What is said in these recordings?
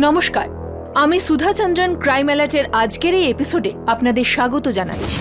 নমস্কার, আমি সুধা চন্দ্রন ক্রাইম অ্যালার্টের আজকের এই এপিসোডে আপনাদের স্বাগত জানাচ্ছি।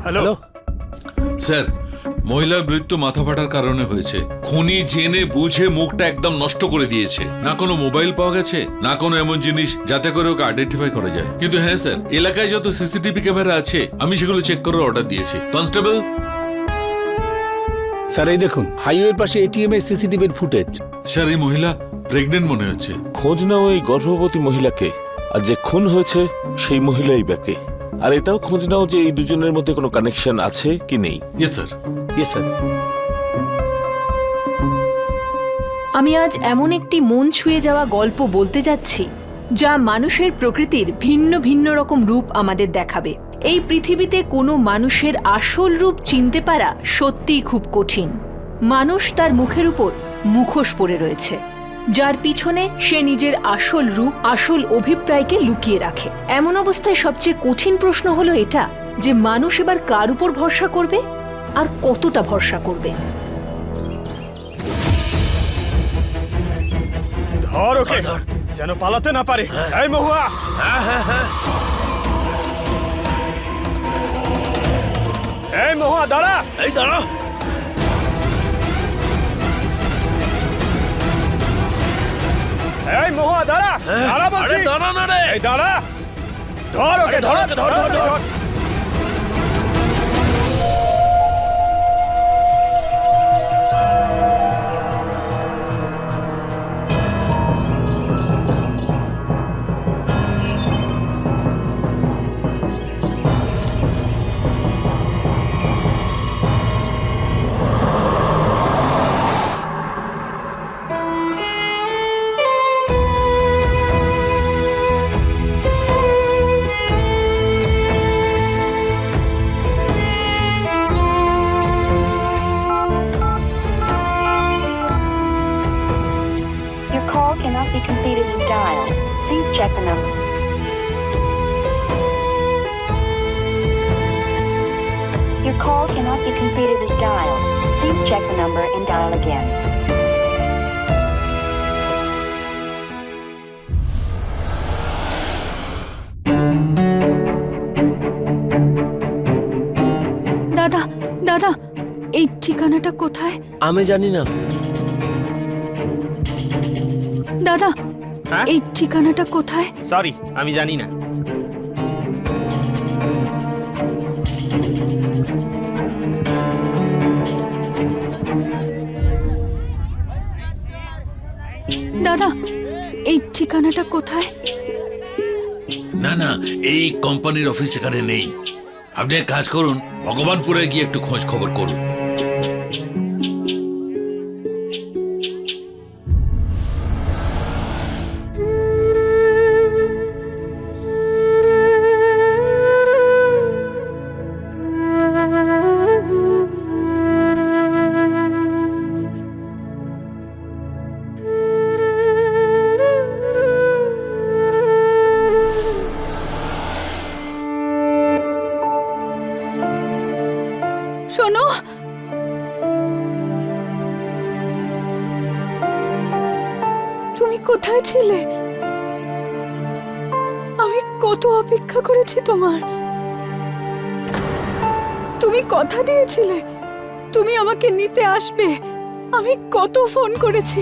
হ্যালো স্যার, মহিলার মৃত্যু মাথা ফাটার কারণে হয়েছে। খুনি জেনে বুঝে মুখটা একদম নষ্ট করে দিয়েছে। না কোনো মোবাইল পাওয়া গেছে, না কোনো এমন জিনিস যাতে করে ওকে আইডেন্টিফাই করা যায়। কিন্তু হ্যাঁ স্যার, এলাকায় যত সিসিটিভি ক্যামেরা আছে আমি সেগুলো চেক করার অর্ডার দিয়েছি। কনস্টেবল স্যার, এই দেখুন হাইওয়ের পাশে এটিএম এর সিসিটিভির ফুটেজ। স্যার, এই মহিলা প্রেগনেন্ট মনে হচ্ছে। খোঁজ নাও এই গর্ভবতী মহিলাকে, আর যে খুন হয়েছে সেই মহিলাই ব্যাকে। আর এটাও খোঁজ নাও যে এই দুজনের মধ্যে কোনো কানেকশন আছে কি নেই। Yes sir. Yes sir. আমি আজ এমন একটি মন ছুঁয়ে যাওয়া গল্প বলতে যাচ্ছি যা মানুষের প্রকৃতির ভিন্ন ভিন্ন রকম রূপ আমাদের দেখাবে। এই পৃথিবীতে কোনো মানুষের আসল রূপ চিনতে পারা সত্যিই খুব কঠিন। মানুষ তার মুখের উপর মুখোশ পরে রয়েছে, যার পিছনে সে নিজের আসল রূপ, আসল অভিপ্রায়কে লুকিয়ে রাখে। এমন অবস্থায় সবচেয়ে কঠিন প্রশ্ন হলো এটা যে মানুষ এবার কার উপর ভরসা করবে আর কতটা ভরসা করবে। ধর ওকে, যেন পালাতে না পারে। এই মহুয়া, এই মহুয়া দাঁড়া। এই দাঁড়া। এই মহুয়া দাঁড়া, দাঁড়া বলছি। দাঁড়া না রে। এই দাঁড়া, ধর ওকে, ধর ধর ধর ধর। Your call cannot be completed as dialed. Please check the number. Your call cannot be completed as dialed. Please check the number and dial again. দাদা, দাদা, এই ঠিকানাটা কোথায়? আমি জানি না। দাদা, হ্যাঁ? এই ঠিকানাটা কোথায়? সরি, আমি জানি না। দাদা, এই ঠিকানাটা কোথায়? না না, এই কোম্পানির অফিস এখানে নেই। আপনি এক কাজ করুন, ভগবানপুরে গিয়ে একটু খোঁজ খবর করুন। শোনো, তুমি কোথায় ছিলে? আমি কত অপেক্ষা করেছি তোমার। তুমি কথা দিয়েছিলে তুমি আমাকে নিতে আসবে। আমি কত ফোন করেছি,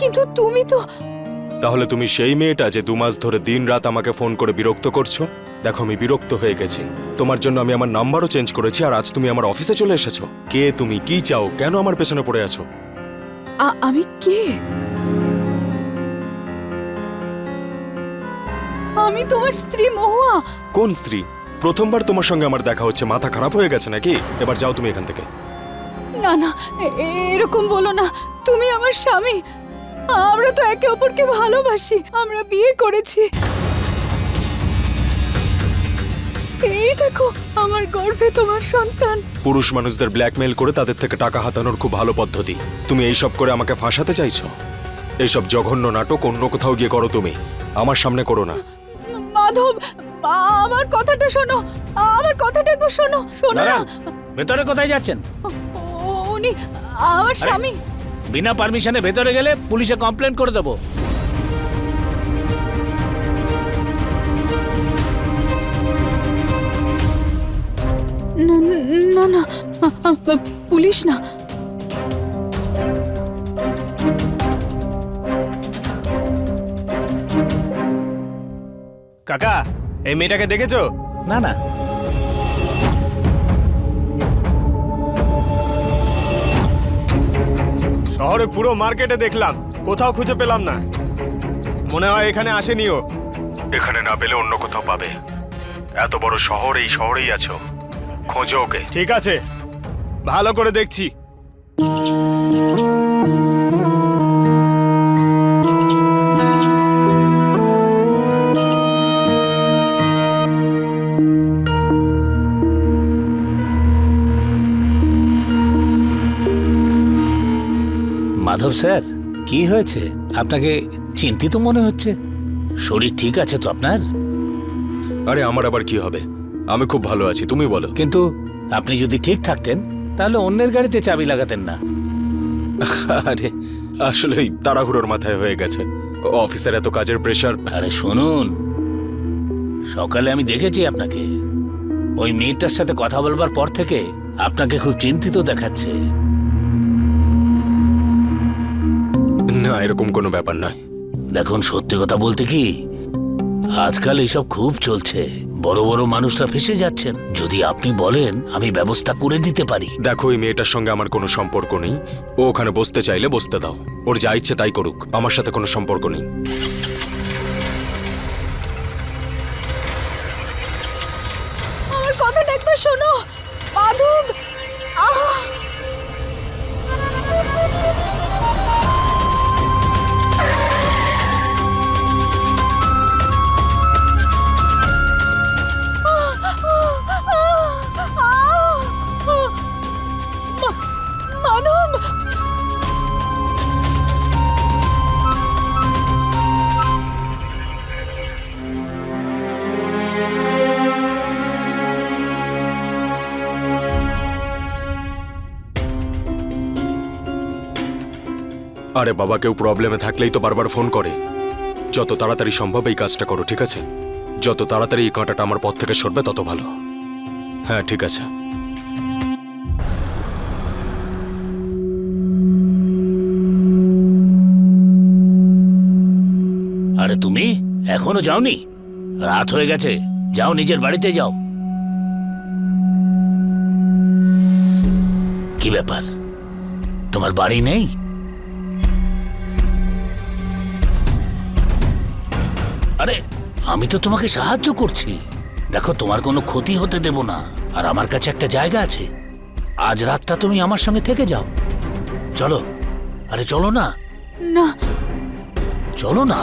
কিন্তু তুমি তো। তাহলে তুমি সেই মেয়েটা যে 2 মাস ধরে দিনরাত আমাকে ফোন করে বিরক্ত করছো? দেখো, আমি বিরক্ত হয়ে গেছি। তোমার জন্য আমি আমার নাম্বারও চেঞ্জ করেছি, আর আজ তুমি আমার অফিসে চলে এসেছো। কে তুমি? কি চাও? কেন আমার পেছনে পড়ে আছো? আমি কে? আমি তোমার স্ত্রী মহুয়া। কোন স্ত্রী? প্রথমবার তোমার সঙ্গে আমার দেখা হচ্ছে, মাথা খারাপ হয়ে গেছে নাকি? এবার যাও তুমি এখান থেকে। না না, এরকম বলো না, তুমি আমার স্বামী। আমরা তো একে অপরকে ভালোবাসি, আমরা বিয়ে করেছি। এই দেখো, আমার গর্ভে তোমার সন্তান। পুরুষ মানুষদের ব্ল্যাকমেল করে তাদের থেকে টাকা হাতানোর খুব ভালো পদ্ধতি। তুমি এইসব করে আমাকে ফাঁসাতে চাইছো? এইসব জঘন্য নাটক অন্য কোথাও গিয়ে করো, তুমি আমার সামনে করো না। মাধব, আমার কথাটা শোনো, আমার কথাটা একবার শোনো। শোনো না, ভেতরে কোথায় যাচ্ছেন? উনি আমার স্বামী। বিনা পারমিশনে ভেতরে গেলে পুলিশে কমপ্লেন করে দেবো। না না না, পুলিশ না। কাকা, এই মেয়েটাকে দেখেছো? না না, শহরে পুরো মার্কেটে দেখলাম, কোথাও খুঁজে পেলাম না। মনে হয় এখানে আসেনিও। এখানে না পেলে অন্য কোথাও পাবে। এত বড় শহর, এই শহরেই আছো, খোঁজো ওকে। ঠিক আছে, ভালো করে দেখছি। মাধব স্যার, কি হয়েছে? আপনাকে চিন্তিত মনে হচ্ছে। শরীর ঠিক আছে তো আপনার? আরে আমার আবার কি হবে, আমি খুব ভালো আছি, তুমি বলো। কিন্তু আপনি যদি ঠিক থাকতেন তাহলে অন্যের গাড়িতে চাবি লাগাতেন না। আরে আসলে ওই তাড়াহুড়োর মাথায় হয়ে গেছে, অফিসের এত কাজের প্রেশার। আরে শুনুন, সকালে আমি দেখেছি আপনাকে। ওই মেয়েটার সাথে কথা বলবার পর থেকে আপনাকে খুব চিন্তিত দেখাচ্ছে। না, এরকম কোনো ব্যাপার নয়। দেখুন, সত্যি কথা বলতে কি, আজকাল এসব খুব চলছে। বড় বড় মানুষরা ফেসে যাচ্ছেন। যদি আপনি বলেন, আমি ব্যবস্থা করে দিতে পারি। দেখো, এই মেয়েটার সঙ্গে আমার কোনো সম্পর্ক নেই। ও ওখানে বসতে চাইলে বসতে দাও, ওর যা ইচ্ছে তাই করুক, আমার সাথে কোনো সম্পর্ক নেই। আমার কথাটা একবার শোনো, মাধব। মাধব, আরে বাবা, কেউ প্রবলেমে থাকলেই তো বারবার ফোন করে। যত তাড়াতাড়ি সম্ভব এই কাজটা করো, ঠিক আছে? যত তাড়াতাড়ি এই কাঁটাটা আমার পথ থেকে সরবে তত ভালো। হ্যাঁ, ঠিক আছে। আরে তুমি এখনো যাওনি? রাত হয়ে গেছে, যাও নিজের বাড়িতে যাও। কি ব্যাপার, তোমার বাড়ি নেই? আরে আমি তো তোমাকে সাহায্য করছি। দেখো, তোমার কোনো ক্ষতি হতে দেব না। আর আমার কাছে একটা জায়গা আছে, আজ রাতটা তুমি আমার সঙ্গে থেকে যাও। চলো, আরে চলো না। না, চলো না।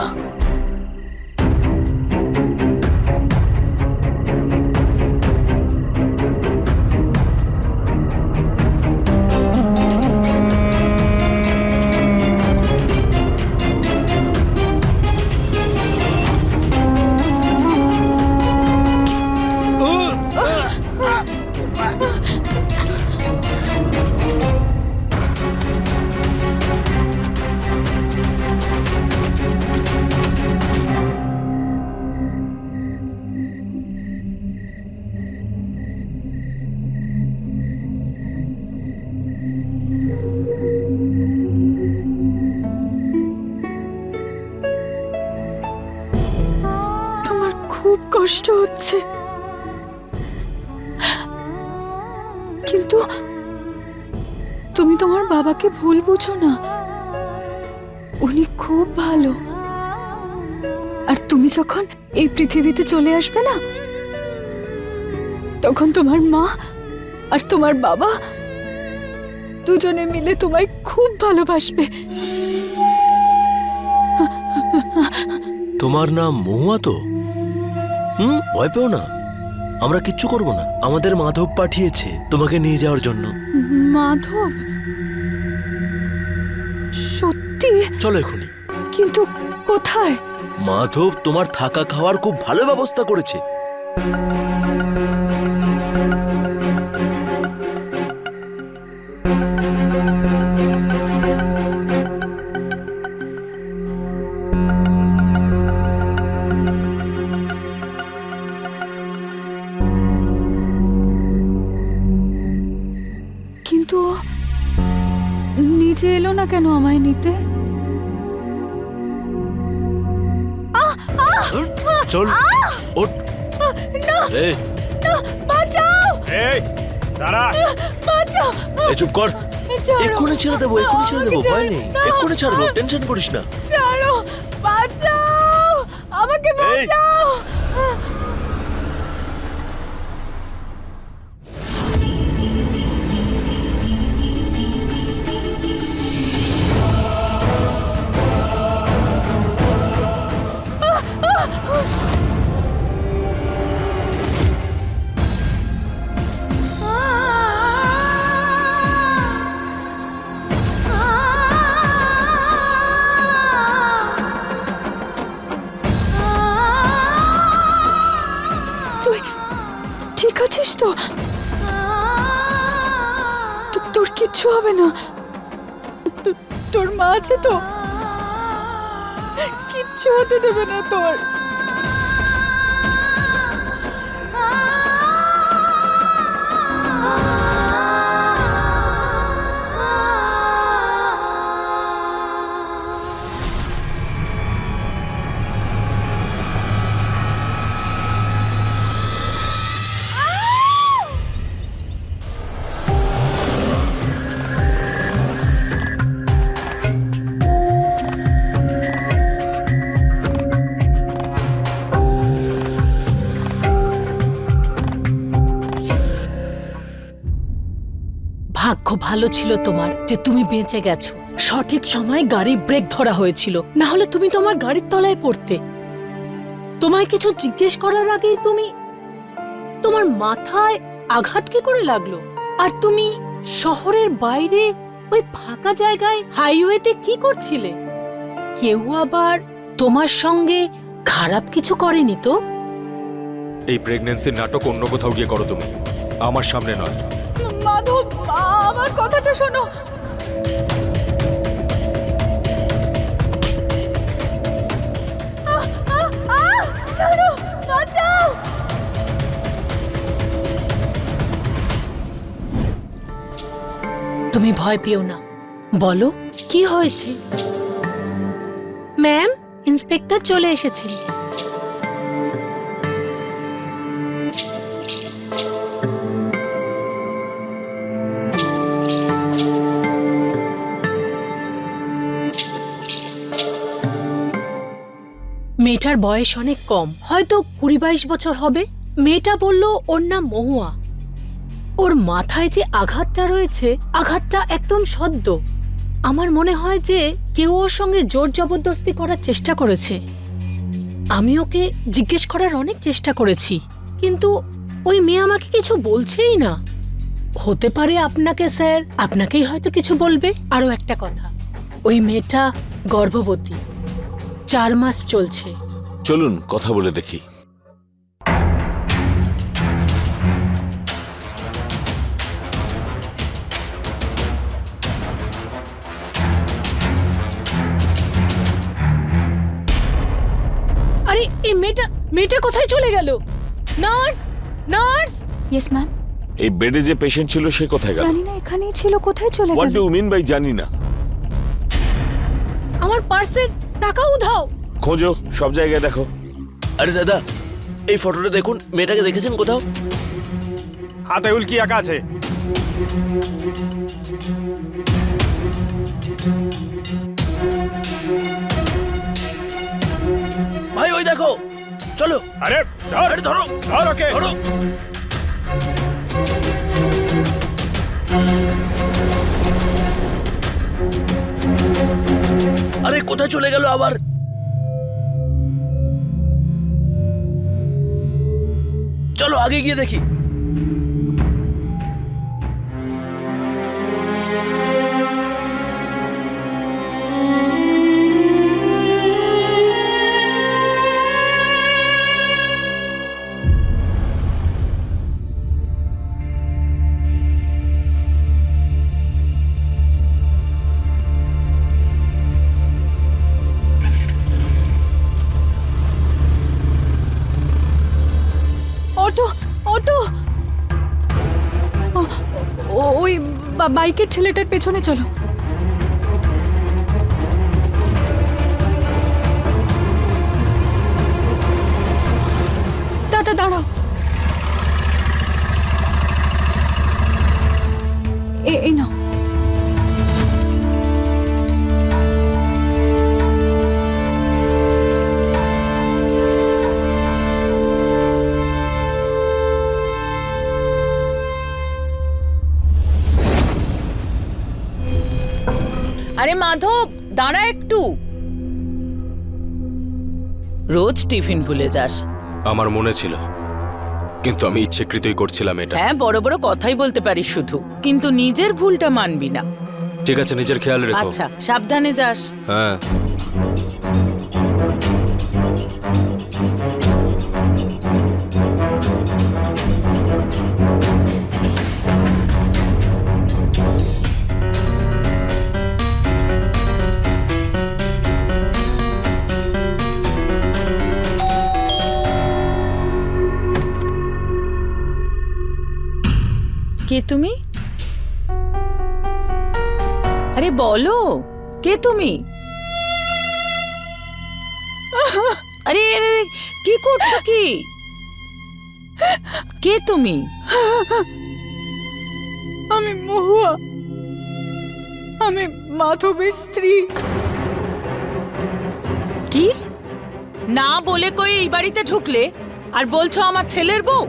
খুব কষ্ট হচ্ছে, কিন্তু তুমি তোমার বাবাকে ভুল বুঝো না। উনি খুব ভালো, আর তুমি যখন এই পৃথিবীতে চলে আসবে না, তখন তোমার মা আর তোমার বাবা দুজনে মিলে তোমায় খুব ভালোবাসবে। তোমার নাম মহুয়া তো? ভয় পেও না, আমরা কিচ্ছু করব না। আমাদের মাধব পাঠিয়েছে তোমাকে নিয়ে যাওয়ার জন্য। মাধব? সত্যি? চলো এখনই। কিন্তু কোথায়? মাধব তোমার থাকা খাওয়ার খুব ভালো ব্যবস্থা করেছে। কিন্তু ও নিজে এলো না কেন আমায় নিতে? চল ওঠ। এই, বাঁচাও! এই দাঁড়া! বাঁচাও! এই চুপ কর। ছাড়ো! এক্ষুনি ছেড়ে দেবো, এক্ষুনি ছেড়ে দেবো, ভয় নেই। এক্ষুনি ছাড়বো, টেনশন করিস না। ছাড়ো! বাঁচাও! আমাকে বাঁচাও! তুই ঠিক আছিস তো? তোর কিচ্ছু হবে না? তোর মা আছে তো? কিচ্ছু হতে দেবে না তোর। ভাগ্য ভালো ছিল তোমার যে তুমি বেঁচে গেছো। সঠিক সময় গাড়ি ব্রেক ধরা হয়েছিল, না হলে তুমি তোমার গাড়ির তলায় পড়তে। তোমায় কিছু জিজ্ঞেস করার আগেই তোমার মাথায় আঘাত কি করে লাগলো? আর তুমি শহরের বাইরে ওই ফাঁকা জায়গায় হাইওয়েতে কি করছিলে? কেউ আবার তোমার সঙ্গে খারাপ কিছু করেনি তো? এই প্রেগন্যান্সির নাটক অন্য কোথাও গিয়ে করো তুমি, আমার সামনে নয়। মাধব, আমার কথাটা শোনো। ছাড়ো! বাঁচাও! তুমি ভয় পেও না, বলো কি হয়েছে? ম্যাম, ইন্সপেক্টর চলে এসেছেন। মেয়েটার বয়স অনেক কম, হয়তো 20-22 বছর হবে। মেয়েটা বলল ওর নাম মহুয়া। ওর মাথায় যে আঘাতটা রয়েছে, আঘাতটা একদম সদ্য। আমার মনে হয় যে কেউ ওর সঙ্গে জোর জবরদস্তি করার চেষ্টা করেছে। আমি ওকে জিজ্ঞেস করার অনেক চেষ্টা করেছি, কিন্তু ওই মেয়ে আমাকে কিছু বলছেই না। হতে পারে আপনাকে, স্যার, আপনাকেই হয়তো কিছু বলবে। আরো একটা কথা, ওই মেয়েটা গর্ভবতী, 4 মাস চলছে। চলুন কথা বলে দেখি। আরে এই মেয়েটা কোথায় চলে গেল? Nurse, nurse! Yes ma'am. এই বেডে যে পেশেন্ট ছিল সে কোথায় গেল? জানি না, এখানেই ছিল। কোথায় চলে হোয়াট গেল? ডু ইউ মিন বাই জানি না? আমার পার্সের টাকা উধাও। খোঁজো, সব জায়গায় দেখো। আরে দাদা, এই ফটোটা দেখুন, মেয়েটাকে দেখেছেন কোথাও? হাতে উল্কি আঁকা আছে। ভাই ওই চলো আরে ধর আরে ধরো ধর ওকে ধরো আরে কোথায় চলে গেল আবার? চলো আগে গিয়ে দেখি। অটো অটো ওই বাইকের ছেলেটার পেছনে চলো। দাদা দাঁড়াও, এই নাও। আরে মাধব, দাঁড়া একটু। রোজ টিফিন ভুলে যাস। আমার মনে ছিল, কিন্তু আমি ইচ্ছেকৃতই করছিলাম এটা। হ্যাঁ, বড় বড় কথাই বলতে পারিস শুধু, কিন্তু নিজের ভুলটা মানবি না। ঠিক আছে, নিজের খেয়াল রেখো। আচ্ছা, সাবধানে যাস। হ্যাঁ। কে তুমি? আরে বলো, কে তুমি? আরে আরে, কি করছো কি? কে তুমি? আমি মহুয়া, আমি মাধবের স্ত্রী। কি না বলে কই এই বাড়িতে ঢুকলে আর বলছো আমার ছেলের বউ?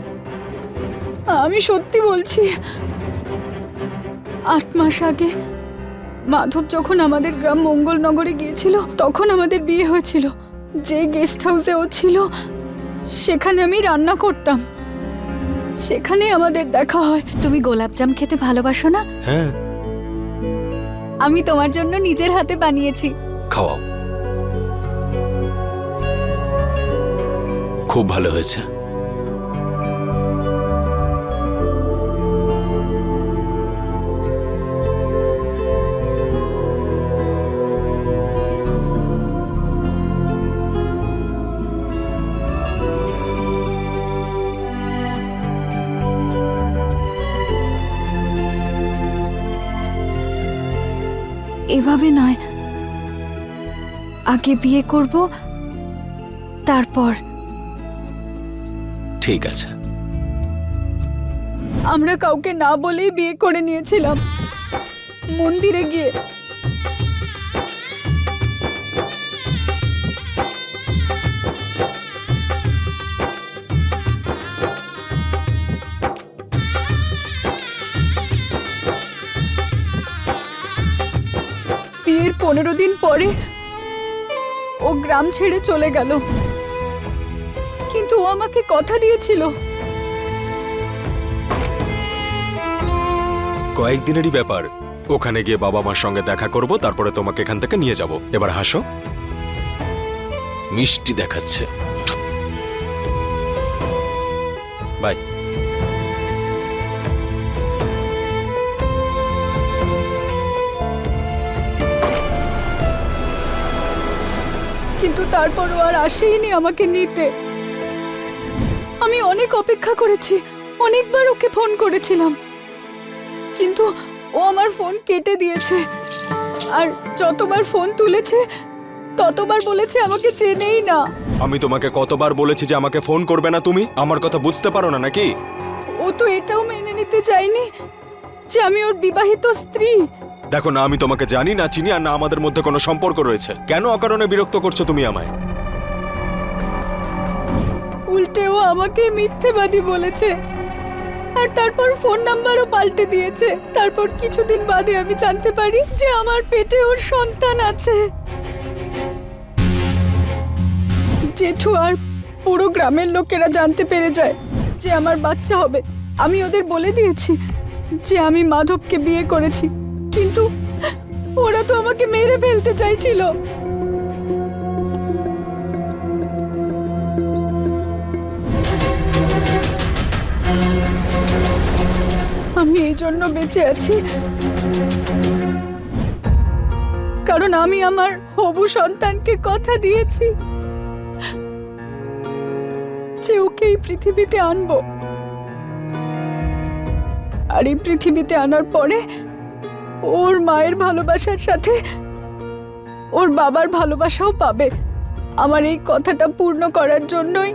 আমি সত্যি বলছি, 8 মাস আগে মাধব যখন আমাদের গ্রাম মঙ্গলনগরে গিয়েছিল, তখন আমাদের বিয়ে হয়েছিল। যে গেস্ট হাউসে ও ছিল, সেখানে আমি রান্না করতাম। সেখানে আমাদের দেখা হয়। তুমি গোলাপজাম খেতে ভালোবাসো না? হ্যাঁ, আমি তোমার জন্য নিজের হাতে বানিয়েছি। খাওয়াও। খুব ভালো হয়েছে। এভাবে নয়, আগে বিয়ে করব, তারপর। ঠিক আছে। আমরা কাউকে না বলেই বিয়ে করে নিয়েছিলাম, মন্দিরে গিয়ে। বিয়ের 15 দিন পরে ও গ্রাম ছেড়ে চলে গেল, কিন্তু ও আমাকে কথা দিয়েছিল। কয়েকদিনেরই ব্যাপার। ওখানে গিয়ে বাবা মার সঙ্গে দেখা করব, তারপরে তোমাকে এখান থেকে নিয়ে যাব। এবার হাসো। মিষ্টি দেখাচ্ছে। বাই। কিন্তু তারপরও আর আসেইনি আমাকে নিতে। আমি অনেক অপেক্ষা করেছি, অনেকবার ওকে ফোন করেছিলাম, কিন্তু ও আমার ফোন কেটে দিয়েছে। আর যতবার ফোন তুলেছে, ততবার বলেছে আমাকে চেনেই না। আমি তোমাকে কতবার বলেছি যে আমাকে ফোন করবে না তুমি? আমার কথা বুঝতে পারো না নাকি? ও তো এটাও মেনে নিতে চায়নি যে আমি ওর বিবাহিত স্ত্রী। দেখো না, আমি তোমাকে জানি না, চিনি, আর না আমাদের মধ্যে কোনো সম্পর্ক রয়েছে। কেন অকারণে বিরক্ত করছো তুমি আমায়? লাস্টেও আমাকে মিথ্যেবাদী বলেছে আর তারপর ফোন নাম্বারও পাল্টে দিয়েছে। তারপর কিছুদিন বাদে আমি জানতে পারি যে আমার পেটে ওর সন্তান আছে। জেঠু আর পুরো গ্রামের লোকেরা জানতে পেরে যায় যে আমার বাচ্চা হবে। আমি ওদের বলে দিয়েছি যে আমি মাধবকে বিয়ে করেছি, কিন্তু ওরা তো আমাকে মেরে ফেলতে চাইছিল। আমি এই জন্য বেঁচে আছি কারণ আমি আমার হবু সন্তানকে কথা দিয়েছি যে ওকে এই পৃথিবীতে আনবো, আর এই পৃথিবীতে আনার পরে ওর মায়ের ভালোবাসার সাথে ওর বাবার ভালোবাসাও পাবে। আমার এই কথাটা পূর্ণ করার জন্যই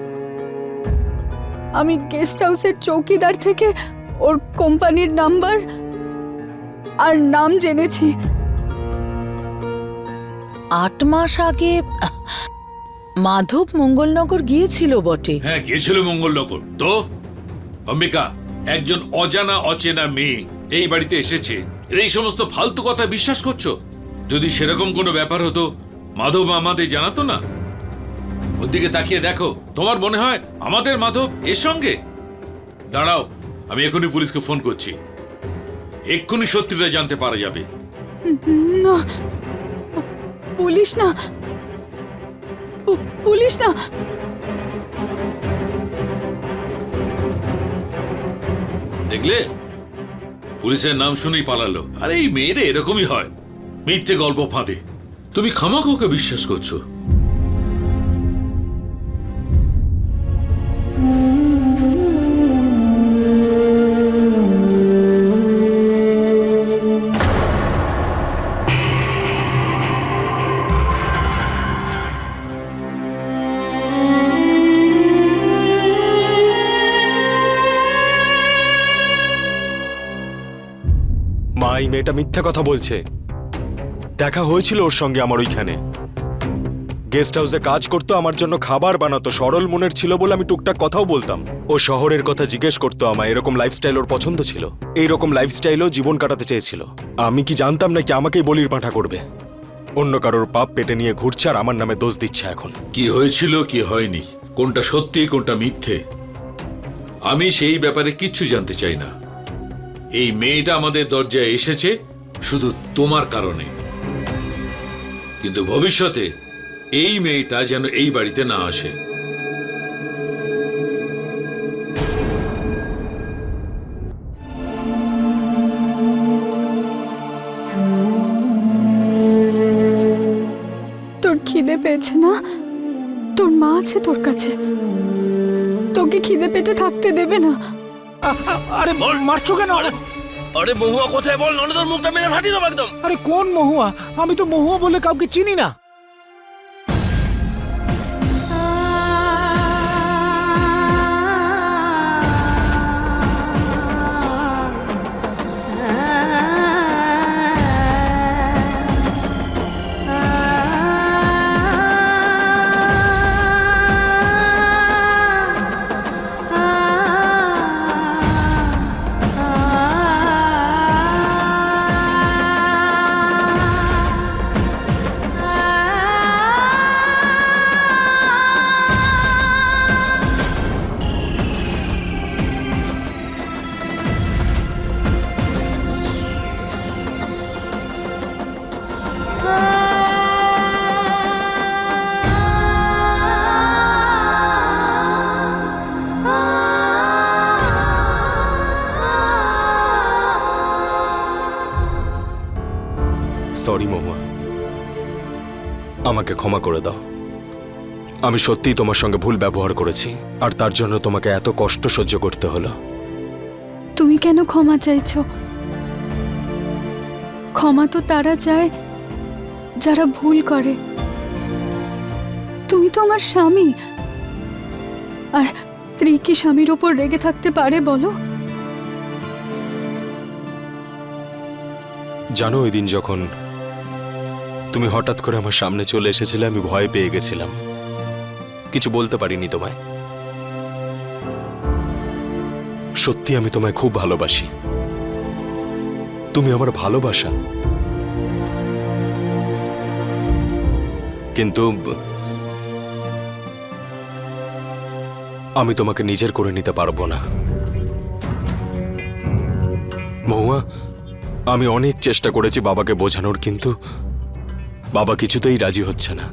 আমি গেস্ট হাউসের চৌকিদার থেকে ওর কোম্পানির নাম্বার আর নাম জেনেছি। 8 মাস আগে মাধব মঙ্গলনগর গিয়েছিল বটে। হ্যাঁ, গিয়েছিল মঙ্গলনগর। তো অম্বিকা, একজন অজানা অচেনা মেয়ে এই বাড়িতে এসেছে, এই সমস্ত ফালতু কথা বিশ্বাস করছো? যদি সেরকম কোনো ব্যাপার হতো মাধব আমাদের জানাতো না? ওর দিকে তাকিয়ে দেখো, তোমার মনে হয় আমাদের মাধব এর সঙ্গে? দাঁড়াও, আমি এখনই পুলিশকে ফোন করছি, এক্ষুনি সত্যিটা জানতে পারা যাবে। না, পুলিশ না, পুলিশ না। দেখলে, পুলিশের নাম শুনেই পালালো। আরে এই মেয়েরা এরকমই হয়, মিথ্যে গল্প ফাঁদে। তুমি খামাখা ওকে বিশ্বাস করছো। মা, এই মেয়েটা মিথ্যা কথা বলছে। দেখা হয়েছিল ওর সঙ্গে আমার ওইখানে। গেস্ট হাউসে কাজ করতো, আমার জন্য খাবার বানাতো, সরল মনের ছিল বলে আমি টুকটাক কথাও বলতাম। ও শহরের কথা জিজ্ঞেস করতো আমায়, এরকম লাইফস্টাইল ওর পছন্দ ছিল। এইরকম লাইফস্টাইলও জীবন কাটাতে চেয়েছিল। আমি কি জানতাম নাকি আমাকেই বলির পাঁঠা করবে? অন্য কারোর পাপ পেটে নিয়ে ঘুরছে আর আমার নামে দোষ দিচ্ছে এখন। কি হয়েছিল কি হয়নি, কোনটা সত্যি কোনটা মিথ্যে, আমি সেই ব্যাপারে কিচ্ছু জানতে চাই না। এই মেয়েটা আমাদের দরজায় এসেছে শুধু তোমার কারণে, কিন্তু ভবিষ্যতে এই মেয়েটা যেন এই বাড়িতে না আসে। তোর খিদে পেয়েছে না? তোর মা আছে তোর কাছে, তোকে খিদে পেটে থাকতে দেবে না। আরে মারছো কেন? আরে মহুয়া কোথায় বল, নলে তোর মুখটা মেরে ফাটিয়ে দেবো একদম। আরে কোন মহুয়া? আমি তো মহুয়া বলে কাউকে চিনি না। সরি মহুয়া, আমাকে ক্ষমা করে দাও। আমি সত্যিই তোমার সঙ্গে ভুল ব্যবহার করেছি, আর তার জন্য তোমাকে এত কষ্ট সহ্য করতে হলো। তুমি কেন ক্ষমা চাইছো? ক্ষমা তো তারা চায় যারা ভুল করে। তুমি তো আমার স্বামী, আর স্ত্রী কি স্বামীর ওপর রেগে থাকতে পারে বলো? জানো, ওই দিন যখন তুমি হঠাৎ করে আমার সামনে চলে এসেছিলে, আমি ভয় পেয়ে গেছিলাম। কিছু বলতে পারিনি তোমায়। সত্যি আমি তোমায় খুব ভালোবাসি। তুমি আমার ভালোবাসা। কিন্তু আমি তোমাকে নিজের করে নিতে পারবো না। মহুয়া, আমি অনেক চেষ্টা করেছি বাবাকে বোঝানোর, কিন্তু বাবা কিছুতেই রাজি হচ্ছে না।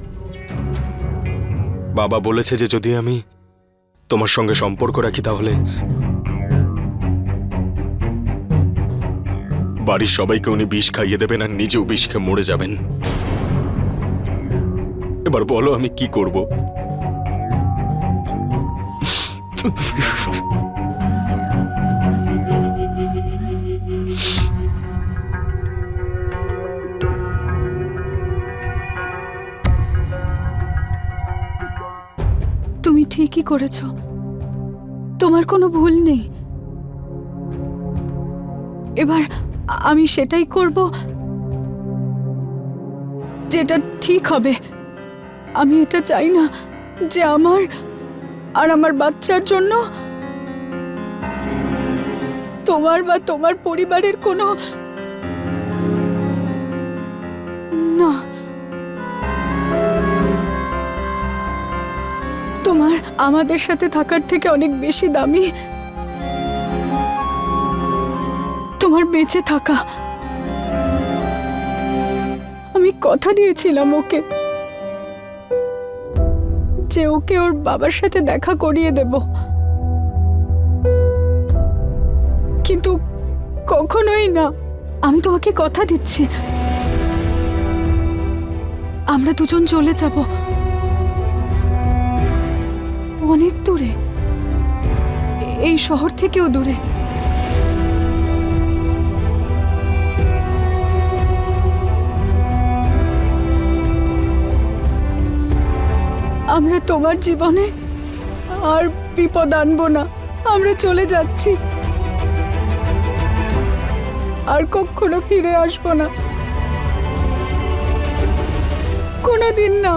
বাবা বলেছে যে যদি আমি তোমার সঙ্গে সম্পর্ক রাখি তাহলে বাড়ির সবাইকে উনি বিষ খাইয়ে দেবেন আর নিজেও বিষ খেয়ে মরে যাবেন। এবার বলো আমি কি করব? তুমি ঠিকই করেছ, তোমার কোনো ভুল নেই। এবার আমি সেটাই করব যেটা ঠিক হবে। আমি এটা চাই না যে আমার আর আমার বাচ্চার জন্য তোমার বা তোমার পরিবারের কোনো না। তোমার আমাদের সাথে থাকার থেকে অনেক বেশি দামি তোমার বেঁচে থাকা। আমি কথা দিয়েছিলাম ওকে যে ওকে ওর বাবার সাথে দেখা করিয়ে দেব, কিন্তু কখনোই না। আমি তোমাকে কথা দিচ্ছি, আমরা দুজন চলে যাব অনেক দূরে, এই শহর থেকেও দূরে। আমরা তোমার জীবনে আর বিপদ আনবো না। আমরা চলে যাচ্ছি, আর কখনো ফিরে আসবো না, কোনোদিন না।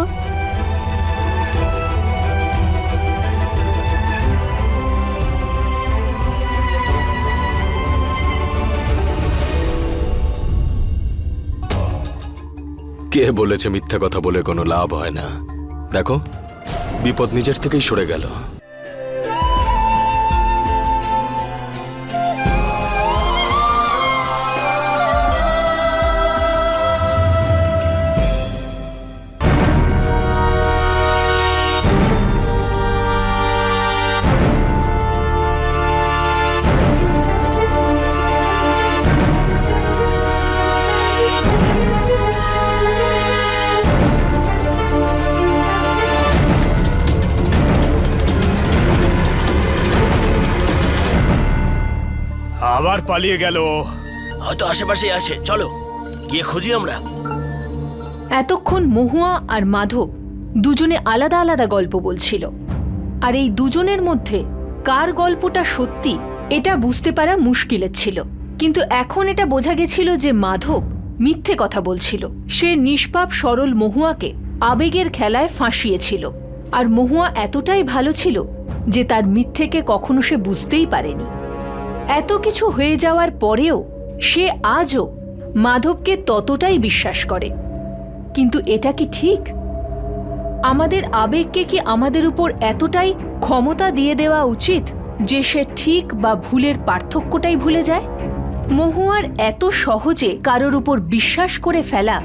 কে বলেছে মিথ্যা কথা বলে কোনো লাভ হয় না? দেখো, বিপদ নিজের থেকেই সরে গেল। আবার পালিয়ে গেল। হয়তো আশেপাশেই আছে, চলো গিয়ে খুঁজি আমরা। এতক্ষণ মহুয়া আর মাধব দুজনে আলাদা আলাদা গল্প বলছিল, আর এই দুজনের মধ্যে কার গল্পটা সত্যি এটা বুঝতে পারা মুশকিলের ছিল। কিন্তু এখন এটা বোঝা গেছিল যে মাধব মিথ্যে কথা বলছিল। সে নিষ্পাপ সরল মহুয়াকে আবেগের খেলায় ফাঁসিয়েছিল, আর মহুয়া এতটাই ভালো ছিল যে তার মিথ্যেকে কখনো সে বুঝতেই পারেনি। এত কিছু হয়ে যাওয়ার পরেও সে আজও মাধবকে ততটাই বিশ্বাস করে। কিন্তু এটা কি ঠিক? আমাদের আবেগকে কি আমাদের উপর এতটাই ক্ষমতা দিয়ে দেওয়া উচিত যে সে ঠিক বা ভুলের পার্থক্যটাই ভুলে যায়? মহুয়ার এত সহজে কারোর উপর বিশ্বাস করে ফেলা,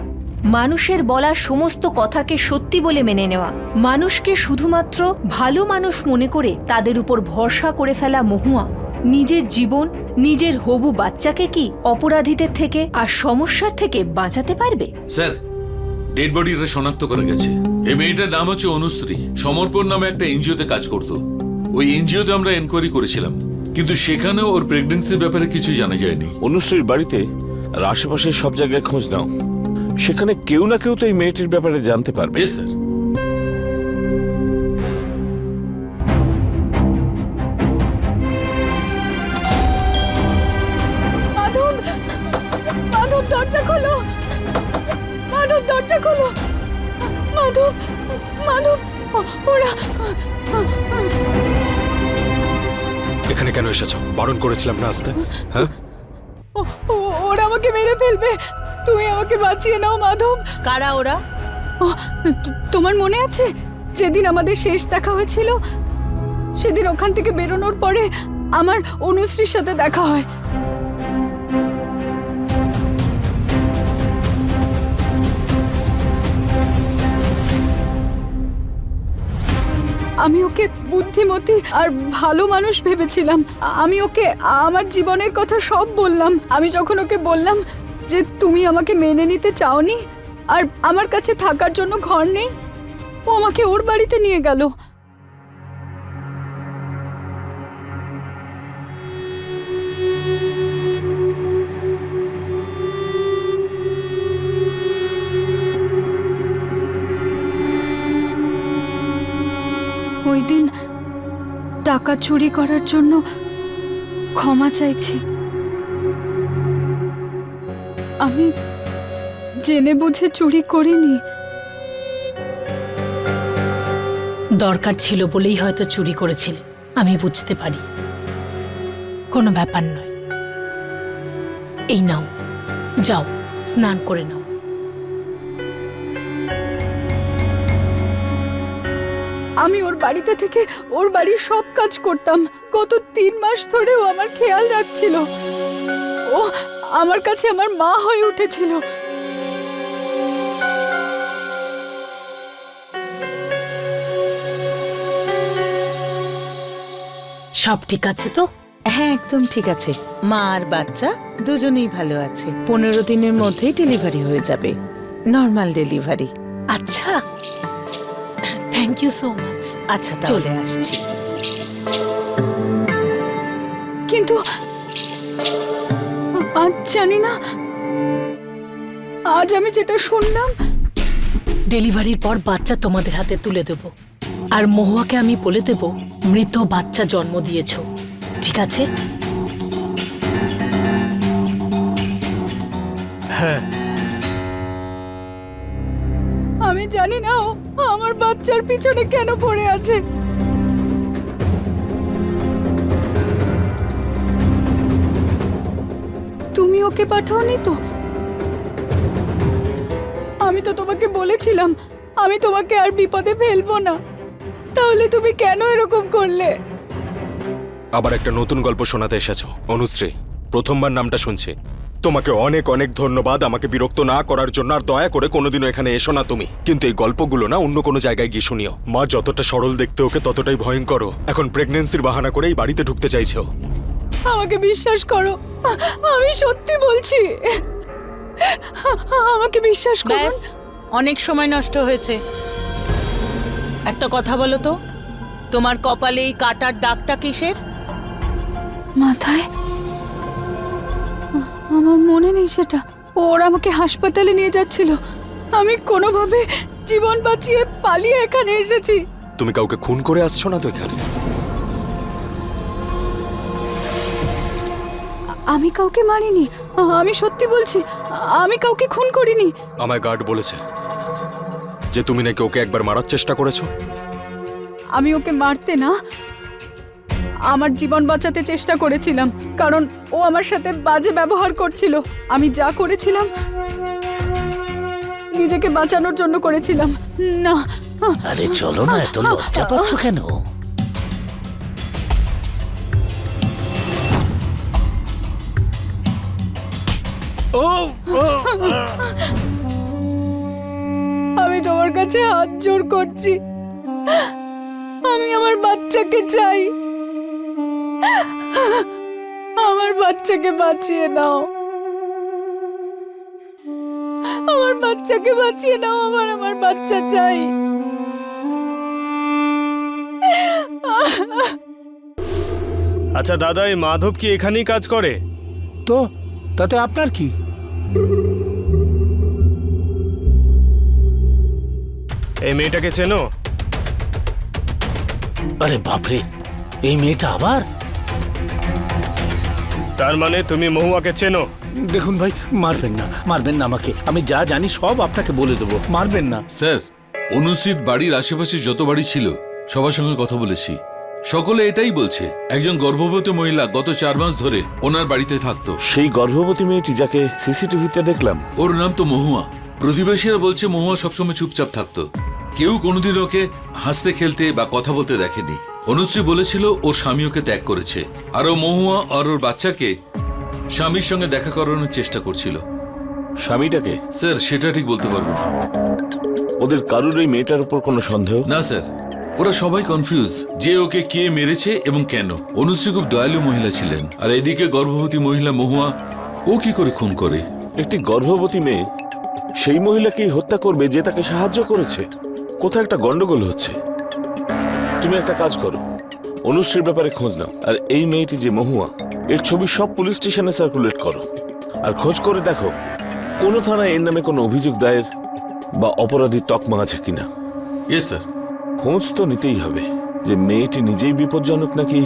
মানুষের বলা সমস্ত কথাকে সত্যি বলে মেনে নেওয়া, মানুষকে শুধুমাত্র ভালো মানুষ মনে করে তাদের উপর ভরসা করে ফেলা মহুয়া নিজের জীবন, নিজের হবু বাচ্চাকে কি অপরাধীদের থেকে আর সমস্যার থেকে বাঁচাতে পারবে? স্যার, ডেড বডিটা শনাক্ত করে গেছে। এই মেয়েটার নাম হচ্ছে অনুশ্রী। সমর্পণ নামে একটা এনজিওতে কাজ করত। ওই এনজিওতে আমরা এনকোয়ারি করেছিলাম, কিন্তু সেখানেও ওর প্রেগন্যান্সির ব্যাপারে কিছু জানা যায়নি। অনুশ্রীর বাড়িতে আর আশেপাশে সব জায়গায় খোঁজ নাও, সেখানে কেউ না কেউ তো এই মেয়েটির ব্যাপারে জানতে পারবে। বেশ স্যার। মাধব, মাধব দরজা খোলো, মাধব দরজা খোলো, মাধব, মাধব, ওরা এখানে কেন এসেছো? বারণ করেছিলাম না আসতে, হ্যাঁ? ওরা আমাকে মেরে ফেলবে, তুমি আমাকে বাঁচিয়ে নাও মাধব। কারা ওরা? ও, তোমার মনে আছে যেদিন আমাদের শেষ দেখা হয়েছিল? সেদিন ওখান থেকে বেরোনোর পরে আমার অনুশ্রীর সাথে দেখা হয়। আমি ওকে বুদ্ধিমতী আর ভালো মানুষ ভেবেছিলাম। আমি ওকে আমার জীবনের কথা সব বললাম। আমি যখন ওকে বললাম যে তুমি আমাকে মেনে নিতে চাওনি আর আমার কাছে থাকার জন্য ঘর নেই, ও আমাকে ওর বাড়িতে নিয়ে গেল। ওই দিন টাকা চুরি করার জন্য ক্ষমা চাইছি। আমি জেনে বুঝে চুরি করিনি। দরকার ছিল বলেই হয়তো চুরি করেছিলে, আমি বুঝতে পারি। কোনো ব্যাপার নয়। এই নাও, যাও স্নান করে নাও। আমি ওর বাড়িতে থেকে ওর বাড়ির সব কাজ করতাম। গত 3 মাস ধরে ও আমার খেয়াল রাখছিল। ও আমার কাছে আমার মা হয়ে উঠেছিল। সব ঠিক আছে তো? হ্যাঁ, একদম ঠিক আছে। মা আর বাচ্চা দুজনেই ভালো আছে। 15 দিনের মধ্যেই ডেলিভারি হয়ে যাবে, নর্মাল ডেলিভারি। আচ্ছা, থ্যাংক ইউ সো মাচ। আচ্ছা, চলে আসছি। কিন্তু আজ জানি না, আজ আমি যেটা শুনলাম, ডেলিভারির পর বাচ্চা তোমাদের হাতে তুলে দেব, আর মহুয়াকে আমি বলে দেব মৃত বাচ্চা জন্ম দিয়েছো। ঠিক আছে? হ্যাঁ, আমি জানি না ও আমার বাচ্চার পিছনে কেন পড়ে আছে। তুমি ওকে পাঠাওনি তো? আমি তো তোমাকে বলেছিলাম আমি তোমাকে আর বিপদে ফেলবো না, তাহলে তুমি কেন এরকম করলে? আবার একটা নতুন গল্প শোনাতে এসেছো অনুশ্রী। প্রথমবার নামটা শুনছি। তোমাকে অনেক অনেক ধন্যবাদ আমাকে বিরক্ত না করার জন্য। আর দয়া করে কোনোদিনও এখানে এসো না তুমি। কিন্তু এই গল্পগুলো না অন্য কোনো জায়গায় গিয়ে শুনিও। মা যতটা সরল দেখতে ওকে ততটাই ভয়ঙ্কর। এখন প্রেগন্যান্সির বাহানা করে এই বাড়িতে ঢুকতে চাইছো। আমাকে বিশ্বাস করো, আমি সত্যি বলছি। আমাকে বিশ্বাস করো। ব্যাস, অনেক সময় নষ্ট হয়েছে। একটা কথা বলো তো, তোমার কপালে এই কাটার দাগটা কিসের? মাথায়? আমার মনে নেই সেটা। ওরা আমাকে হাসপাতালে নিয়ে যাচ্ছিল। আমি কোনোভাবে জীবন বাঁচিয়ে পালিয়ে এখানে এসেছি। তুমি কাউকে খুন করে আসছো না তো এখানে? আমি কাউকে মারিনি, আমি সত্যি বলছি। আমি কাউকে খুন করিনি। আমায় গার্ড বলেছে যে তুমি নাকি ওকে একবার মারার চেষ্টা করেছো। আমি ওকে মারতে না, আমার জীবন বাঁচাতে চেষ্টা করেছিলাম, কারণ ও আমার সাথে বাজে ব্যবহার করছিল। আমি যা করেছিলাম নিজেকে বাঁচানোর জন্য করেছিলাম। না। আরে চলো না, এত লজ্জা পাচ্ছ কেন? আমি তোমার কাছে হাত জোর করছি, আমি আমার বাচ্চাকে চাই। আমার বাচ্চাকে বাঁচিয়ে নাও, আমার বাচ্চাকে বাঁচিয়ে নাও। আমার বাচ্চা চাই। আচ্ছা দাদা, এই মাধব কি এখানেই কাজ করে? তো তাতে আপনার কি? এই মেয়েটাকে চেনো? আরে বাপরে, এই মেয়েটা আবার? তার মানে তুমি মহুয়াকে চেনো? দেখুন ভাই, মারবেন না আমাকে। আমি যা জানি সব আপনাকে বলে দেবো, মারবেন না। স্যার, অনুশ্রীর বাড়ির আশেপাশে যত বাড়ি ছিল সবার সঙ্গে কথা বলেছি। সকলে এটাই বলছে একজন গর্ভবতী মহিলা গত 4 মাস ধরে ওনার বাড়িতে থাকতো। সেই গর্ভবতী মেয়েটি যাকে সিসিটিভিতে দেখলাম, ওর নাম তো মহুয়া। প্রতিবেশীরা বলছে মহুয়া সবসময় চুপচাপ থাকতো, কেউ কোনোদিন ওকে হাসতে খেলতে বা কথা বলতে দেখেনি। অনুশ্রী বলেছিল ওর স্বামী ওকে ত্যাগ করেছে, আর ও মহুয়া আর ওর বাচ্চাকে স্বামীর সঙ্গে দেখা করানোর চেষ্টা করছিল। স্বামীটাকে? স্যার সেটা ঠিক বলতে পারবো না। ওদের কারুর এই মেয়েটার উপর কোনো সন্দেহ? না স্যার, ওরা সবাই কনফিউজ যে ওকে কে মেরেছে এবং কেন। অনুশ্রী খুব দয়ালু মহিলা ছিলেন, আর এদিকে গর্ভবতী মহিলা মহুয়া, ও কি করে খুন করে? একটি গর্ভবতী মেয়ে সেই মহিলাকেই হত্যা করবে যে তাকে সাহায্য করেছে? কোথাও একটা গন্ডগোল হচ্ছে। তুমি একটা কাজ করো, অনুশ্রীর ব্যাপারে খোঁজ নাও, আর এই মেয়েটি যে মহুয়া, এর ছবি সব পুলিশ স্টেশনে সার্কুলেট করো, আর খোঁজ করে দেখো কোনো থানায় এর নামে কোনো অভিযোগ দায়ের বা অপরাধীর তকমা আছে কিনা। Yes sir. খোঁজ তো নিতেই হবে যে মেয়েটি নিজেই বিপজ্জনক নাকি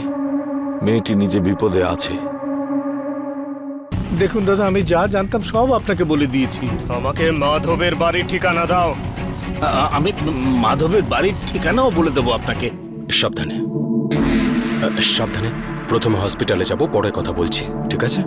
মেয়েটি নিজে বিপদে আছে। দেখুন দাদা, আমি যা জানতাম সব আপনাকে বলে দিয়েছি। আমাকে মাধবের বাড়ির ঠিকানা দাও। আমি মাধবের বাড়ির ঠিকানাও বলে দেবো আপনাকে। সাবধানে, সাবধানে। প্রথমে হসপিটালে যাব, পরে কথা বলছি, ঠিক আছে?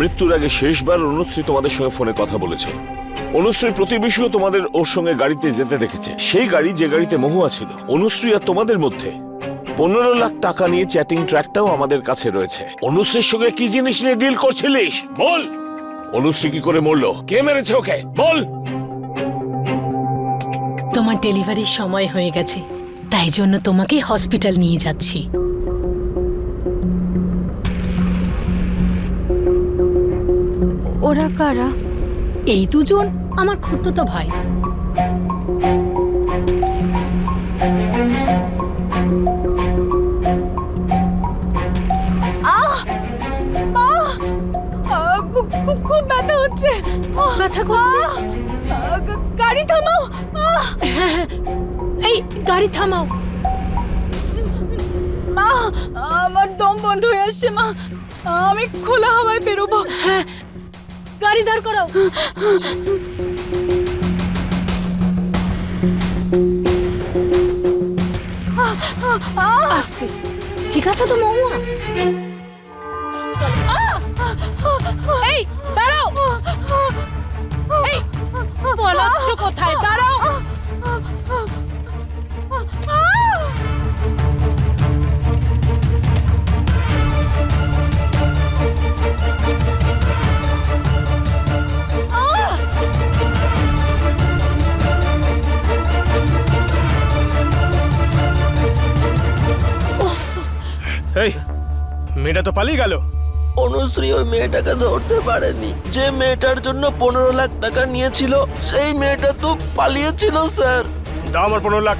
মৃত্যুর আগে শেষবার অনুশ্রী তোমাদের সঙ্গে ফোনে কথা বলেছে। অনুশ্রীর প্রতিবেশীও তোমাদের ওর সঙ্গে গাড়িতে যেতে দেখেছে, সেই গাড়ি যে গাড়িতে মহুয়া ছিল। অনুশ্রী আর তোমাদের মধ্যে 15 লাখ টাকা নিয়ে চ্যাটিং ট্র্যাকটাও আমাদের কাছে রয়েছে। অনুশ্রীর সঙ্গে কি জিনিস নিয়ে ডিল করছিলিস বল? অনুশ্রী কি করে মরলো? কে মেরেছে ওকে বল? তোমার ডেলিভারির সময় হয়ে গেছে, তাই জন্য তোমাকে হসপিটাল নিয়ে যাচ্ছি। ওরা কারা? এই দুজন আমার খুড়তুতো ভাই। খুব ব্যথা হচ্ছে। ব্যথা করছে? গাড়ি থামাও। এই গাড়ি থামাও। মা, আমার দম বন্ধ হয়ে আসছে মা, আমি খোলা হাওয়ায় বেরোবো। হ্যাঁ, গাড়ি দাঁড় করাও। আস্তে, ঠিক আছে তো মহুয়া? এই দাঁড়াও। এই পালাচ্ছ কোথায়? দাঁড়াও। এই মেয়েটা তো পালিয়ে গেল। অনুশ্রী ওই মেয়েটাকে ধরতে পারেনি। যে মেয়েটার জন্য 15 লাখ টাকা নিয়েছিল সেই মেয়েটা তো পালিয়েছিল স্যার। দাও আমার 15 লাখ।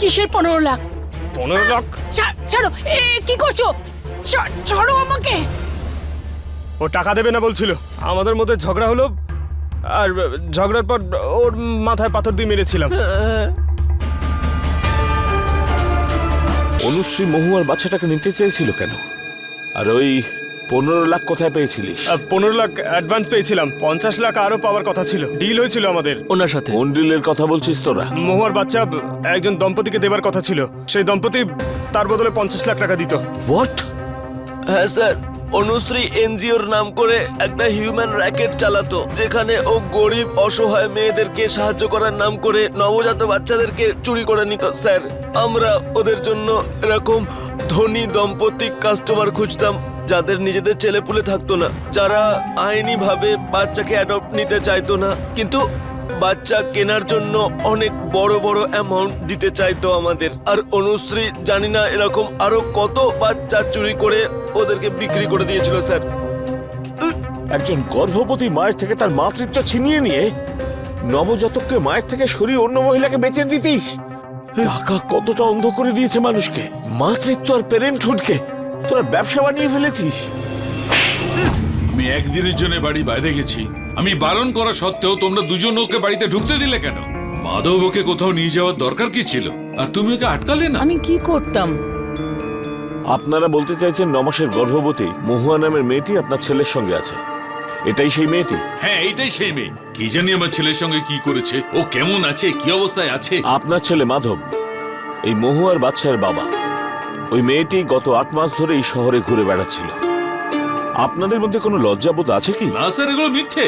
কিসের 15 লাখ? 15 লাখ? ছাড়ো। কি করছো? ছাড়ো আমাকে। ও টাকা দেবে না বলছিল, আমাদের মধ্যে ঝগড়া হলো, আর ঝগড়ার পর ওর মাথায় পাথর দিয়ে মেরেছিলাম। অনুশ্রী মহুয়ার বাচ্চাটাকে নিতে চেয়েছিল কেন? আর ওই 15 লাখ কোথায় পেয়েছিলিস? 15 লাখ অ্যাডভান্স পেয়েছিলাম, 50 লাখ আরো পাওয়ার কথা ছিল। ডিল হয়েছিল আমাদের ওনার সাথে। কোন ডিলের কথা বলছিস তোরা? মহুয়ার বাচ্চা একজন দম্পতিকে দেবার কথা ছিল, সেই দম্পতি তার বদলে 50 লাখ টাকা দিত। হোয়াট? হ্যাঁ স্যার, অনুশ্রী এনজিওর নাম করে একটা হিউম্যান র্যাকেট চালাতো, যেখানে ও গরিব অসহায় মেয়েদেরকে সাহায্য করার নাম করে নবজাত বাচ্চাদেরকে চুরি করে নিত স্যার। আমরা ওদের জন্য এরকম ধনী দম্পতি কাস্টমার খুঁজতাম যাদের নিজেদের ছেলেপুলে থাকতো না, যারা আইনিভাবে বাচ্চাকে অ্যাডপ্ট নিতে চাইতো না, কিন্তু বাচ্চা কেনার জন্য অনেক বড় বড় অ্যামাউন্ট দিতে চাইতো আমাদের। আর অনুশ্রী জানি না এরকম আরো কত বাচ্চা চুরি করে ওদেরকে বিক্রি করে দিয়েছিল স্যার। একজন গর্ভবতী মায়ের থেকে তার মাতৃত্ব ছিনিয়ে নিয়ে নবজাতককে মায়ের থেকে সরিয়ে অন্য মহিলাকে বেঁচে দিতিস? টাকা কতটা অন্ধ করে দিয়েছে মানুষকে। মাতৃত্ব আর প্যারেন্টহুডকে তোরা ব্যবসা বানিয়ে ফেলেছিস। আমি একদিনের জন্য বাড়ি বাইরে গেছি, আমি বারণ করা সত্ত্বেও তোমরা দুজন ওকে বাড়িতে ঢুকতে দিলে কেন? মাধব ওকে কোথাও নিয়ে যাওয়ার দরকার কি ছিল, আর তুমি ওকে আটকালে না? আমি কি করতাম? আপনারা বলতে চাইছেন 9 মাসের গর্ভবতী মহুয়া নামের মেয়েটি আপনার ছেলের সঙ্গে আছে, এটাই সেই মেয়েটি? হ্যাঁ, এইটাই সেই মেয়ে। কি জানি আমার ছেলের সঙ্গে কি করেছে, ও কেমন আছে, কি অবস্থায় আছে। আপনার ছেলে মাধব এই মহুয়ার বাচ্চার বাবা। ওই মেয়েটি গত 8 মাস ধরে এই শহরে ঘুরে বেড়াচ্ছিল। আপনাদের মধ্যে কোনো লজ্জাবোধ আছে কি? না স্যার, এগুলো মিথ্যে।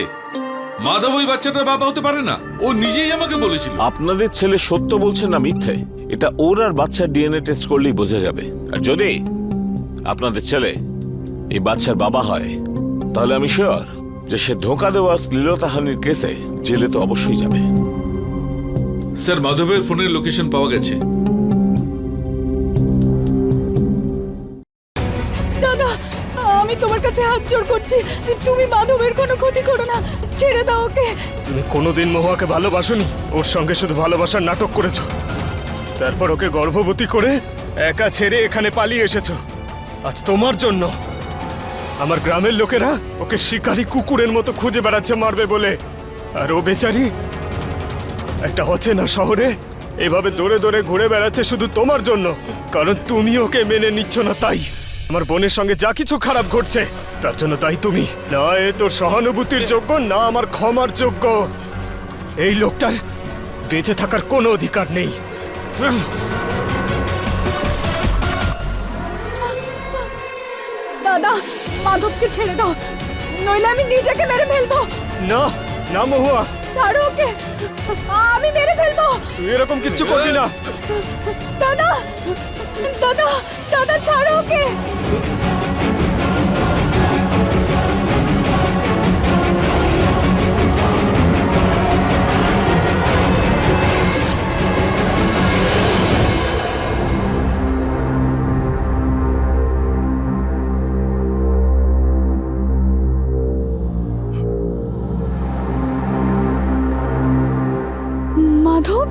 মাধব ওই বাচ্চাটার বাবা হতে পারে না, ও নিজেই আমাকে বলেছিল। আপনাদের ছেলে সত্য বলছে না মিথ্যে, এটা ওর আর বাচ্চার ডিএনএ টেস্ট করলেই বোঝা যাবে। আর যদি আপনাদের ছেলে এই বাচ্চার বাবা হয়, তাহলে আমি শিওর যে সে ধোঁকা দেওয়া শ্লীলতাহানির কেসে জেলে তো অবশ্যই যাবে। স্যার, মাধবের ফোনের লোকেশন পাওয়া গেছে। দাদা, আমি তোমার কাছে হাত জোড় করছি যে তুমি মাধবের কোনো ক্ষতি করো না, ছেড়ে দাও ওকে। তুমি কোনোদিন মহুয়াকে ভালোবাসোনি, ওর সঙ্গে শুধু ভালোবাসার নাটক করেছো। তারপর ওকে গর্ভবতী করে একা ছেড়ে এখানে পালিয়ে এসেছো। আজ তোমার জন্য আমার গ্রামের লোকেরা ওকে শিকারী কুকুরের মতো খুঁজে বেড়াচ্ছে মারবে বলে, আর ও বেচারি একটা অচেনা শহরে এভাবে দৌড়ে দৌড়ে ঘুরে বেড়াচ্ছে শুধু তোমার জন্য, কারণ তুমি ওকে মেনে নিচ্ছ না। তাই আমার বোনের সঙ্গে যা কিছু খারাপ ঘটছে তার জন্য তাই তুমি না এ তোর সহানুভূতির যোগ্য, না আমার ক্ষমার যোগ্য। এই লোকটার বেঁচে থাকার কোনো অধিকার নেই। দাদা, মাধবকে ছেড়ে দাও, নইলে আমি নিজেকে মেরে ফেলবো। না না মহুয়া, ছাড়ো ওকে, আমি মেরে ফেলবো। তুই এরকম কিচ্ছু করবি না। দাদা, দাদা, দাদা, ছাড়ো ওকে। মাধব,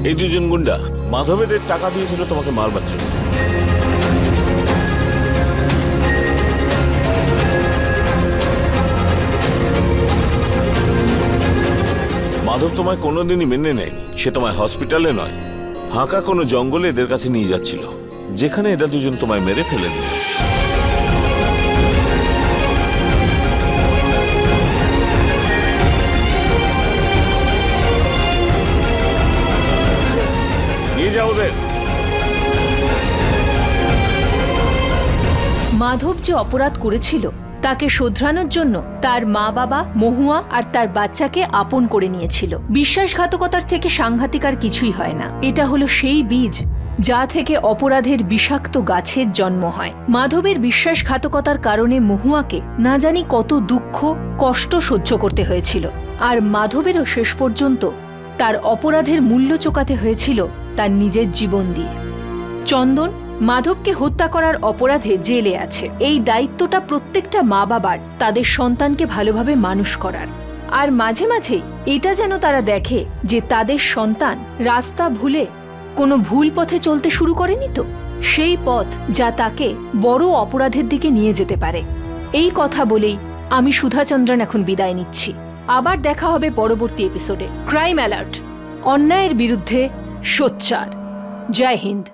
এই দুজন গুন্ডা মাধবের টাকা দিয়েছিল তোমাকে মারবার জন্য। মাধব তোমায় কোনোদিনই মেনে নেয়নি। সে তোমায় হসপিটালে নয়, ফাঁকা কোনো জঙ্গলে এদের কাছে নিয়ে যাচ্ছিল, যেখানে এরা দুজন তোমায় মেরে ফেলে দিল। মাধব যে অপরাধ করেছিল তাকে শোধরানোর জন্য তার মা বাবা, মহুয়া আর তার বাচ্চাকে আপন করে নিয়েছিল। বিশ্বাসঘাতকতার থেকে সাংঘাতিক আর কিছুই হয় না। এটা হলো সেই বীজ যা থেকে অপরাধের বিষাক্ত গাছের জন্ম হয়। মাধবের বিশ্বাসঘাতকতার কারণে মহুয়াকে না জানি কত দুঃখ, কষ্ট সহ্য করতে হয়েছিল। আর মাধবেরও শেষ পর্যন্ত তার অপরাধের মূল্য চোকাতে হয়েছিল তার নিজের জীবন দিয়ে। চন্দন মাধবকে হত্যা করার অপরাধে জেলে আছে। এই দায়িত্বটা প্রত্যেকটা মা বাবার তাদের সন্তানকে ভালোভাবে মানুষ করার। আর মাঝে মাঝে এটা যেন তারা দেখে যে তাদের সন্তান রাস্তা ভুলে কোনো ভুল পথে চলতে শুরু করেনি তো, সেই পথ যা তাকে বড় অপরাধের দিকে নিয়ে যেতে পারে। এই কথা বলেই আমি সুধাচন্দ্রন এখন বিদায় নিচ্ছি। আবার দেখা হবে পরবর্তী এপিসোডে। ক্রাইম অ্যালার্ট, অন্যায়ের বিরুদ্ধে সোচ্চার। জয় হিন্দ।